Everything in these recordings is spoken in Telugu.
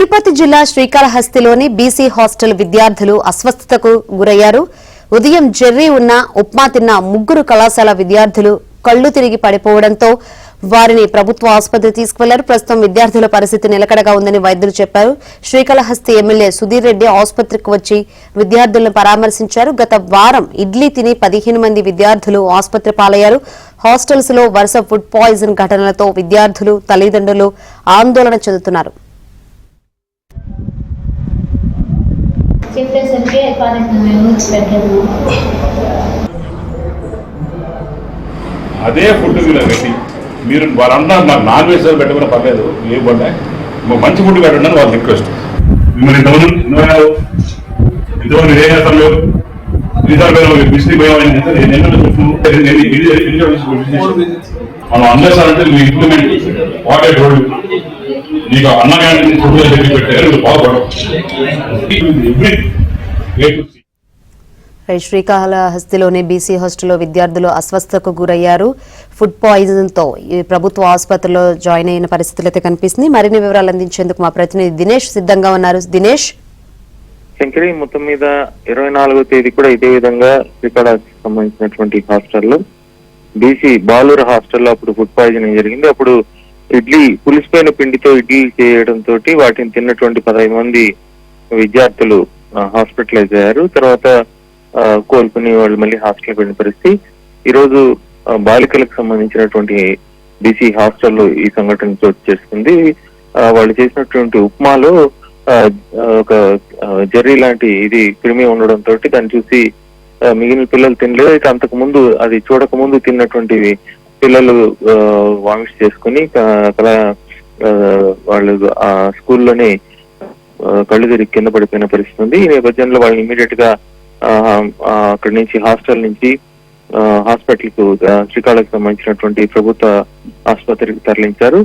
తిరుపతి జిల్లా శ్రీకాళహస్తిలోని బీసీ హాస్టల్ విద్యార్థులు అస్వస్థతకు గురయ్యారు. ఉదయం జెర్రీ ఉన్న ఉప్మా తిన్న 3 కళాశాల విద్యార్థులు కళ్లు తిరిగి పడిపోవడంతో వారిని ప్రభుత్వ ఆసుపత్రికి తీసుకువెళ్లారు. ప్రస్తుతం విద్యార్థుల పరిస్థితి నిలకడగా ఉందని వైద్యులు చెప్పారు. శ్రీకాళహస్తి ఎమ్మెల్యే సుధీర్ రెడ్డి ఆసుపత్రికి వచ్చి విద్యార్థులను పరామర్శించారు. గత వారం ఇడ్లీ తిని 15 మంది విద్యార్థులు ఆసుపత్రి పాలయ్యారు. హాస్టల్స్ లో వరుస ఫుడ్ పాయిజన్ ఘటనలతో విద్యార్థులు తల్లిదండ్రులు ఆందోళన చెందుతున్నారు. అదే ఫుడ్ పెట్టి మీరు వాళ్ళు అన్నారు నాకు నాన్ వెజ్ పెట్టకుండా పర్లేదు ఏ పడ్డా మంచి ఫుడ్ పెట్టండి అని వాళ్ళ రిక్వెస్ట్. మిమ్మల్ని ఇంతమంది ఏం చేస్తారు మనం అందజేస్తారంటే మీ ఇంప్లిమెంట్ వాట్ ఐ టోల్డ్ నీకు అన్న క్యాంటీన్ ఫుడ్ తెచ్చి పెట్టారు బాగుపడవు. శ్రీకాళహస్తిలోని బీసీ హాస్టల్లో విద్యార్థులు అస్వస్థతకు గురయ్యారు. ఫుడ్ పాయిజన్ తో ప్రభుత్వ ఆసుపత్రిలో జాయిన్ అయిన పరిస్థితులు అయితే కనిపిస్తుంది. మరిన్ని వివరాలు అందించేందుకు మా ప్రతినిధి దినేష్ సిద్ధంగా ఉన్నారు. దినేష్, శంకరి మొత్తం మీద 24వ తేదీ కూడా ఇదే విధంగా శ్రీకాళహస్తికి సంబంధించినటువంటి హాస్టల్లో బీసీ బాలూరు హాస్టల్లో అప్పుడు ఫుడ్ పాయిజనింగ్ జరిగింది. అప్పుడు ఇడ్లీ పులిసిపోయిన పిండితో ఇడ్లీ చేయడంతో వాటిని తిన్నటువంటి 15 మంది విద్యార్థులు హాస్పిటలైజ్ అయ్యారు. తర్వాత కోలుకుని వాళ్ళు మళ్ళీ హాస్టల్కి వెళ్ళిన పరిస్థితి. ఈరోజు బాలికలకు సంబంధించినటువంటి బీసీ హాస్టల్లో ఈ సంఘటన చోటు చేసుకుంది. వాళ్ళు చేసినటువంటి ఉప్మాలో ఒక జెర్రీ లాంటి ఇది క్రిమి ఉండడంతో దాన్ని చూసి మిగిలిన పిల్లలు తినలేదు. అయితే అంతకు ముందు అది చూడక ముందు తిన్నటువంటి పిల్లలు వామిట్స్ చేసుకుని వాళ్ళు ఆ స్కూల్లోనే కళ్ళు తిరిగి కింద పడిపోయిన పరిస్థితి ఉంది. ఈ నేపథ్యంలో వాళ్ళని ఇమీడియట్ గా అక్కడి నుంచి హాస్టల్ నుంచి హాస్పిటల్ కు శ్రీకాళకు సంబంధించినటువంటి ప్రభుత్వ ఆసుపత్రికి తరలించారు.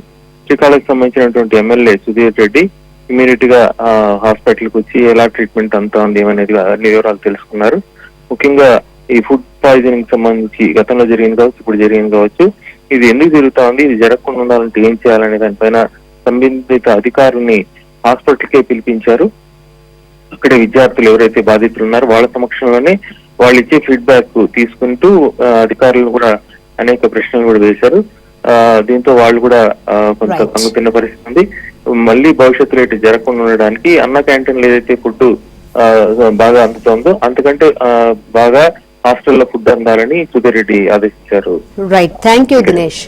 శ్రీకాళకు సంబంధించినటువంటి ఎమ్మెల్యే సుధీర్ రెడ్డి ఇమీడియట్ గా హాస్పిటల్ కు వచ్చి ఎలా ట్రీట్మెంట్ అంతా ఉంది ఏమనేది అన్ని వివరాలు తెలుసుకున్నారు. ముఖ్యంగా ఈ ఫుడ్ పాయిజనింగ్ సంబంధించి గతంలో జరిగింది కావచ్చు, ఇప్పుడు జరిగింది కావచ్చు, ఇది ఎందుకు జరుగుతా ఉంది, ఇది జరగకుండా ఉండాలంటే ఏం చేయాలనే దానిపైన సంబంధిత అధికారుల్ని హాస్పిటల్కే పిలిపించారు. అక్కడే విద్యార్థులు ఎవరైతే బాధితులు ఉన్నారో వాళ్ళ సమక్షంలోనే వాళ్ళు ఇచ్చే ఫీడ్బ్యాక్ తీసుకుంటూ అధికారులను కూడా అనేక ప్రశ్నలు కూడా వేశారు. దీంతో వాళ్ళు కూడా కొంత కంగుతిన్న పరిస్థితి ఉంది. మళ్ళీ భవిష్యత్తులో ఇటు జరగకుండా ఉండడానికి అన్న క్యాంటీన్లు ఏదైతే ఫుడ్ బాగా అందుతుందో అంతకంటే బాగా హాస్టల్లో ఫుడ్ అందాలని సుధీర్ రెడ్డి ఆదేశించారు. Right, thank you Dinesh.